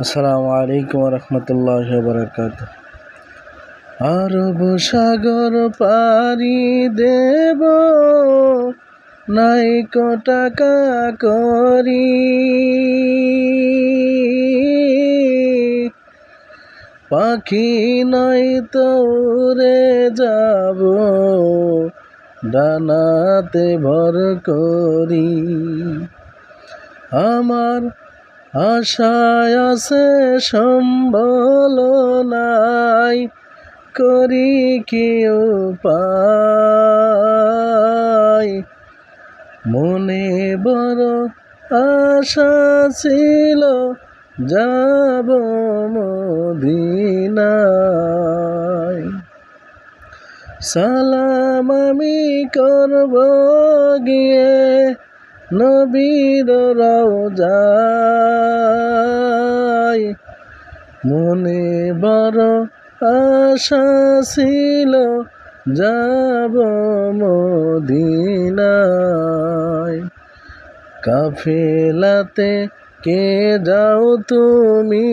আসসালামু আলাইকুম রহমতুল্লাহ বারাকাত। আরব সাগর পাড়ি দেব নাইকো টাকা করি, পাখি নাই তো উড়ে যাব ডানাতে ভর করি। আমার আশায় আছে সম্বল নাই, করি কি উপায়। মনে বড় আশা ছিল যাব মদিনায়, সালাম আমি করব গিয়ে নবীর রওজায়। মনে বড় আশা ছিল যাব মদিনায়। কাফেলাতে কে যাও তুমি,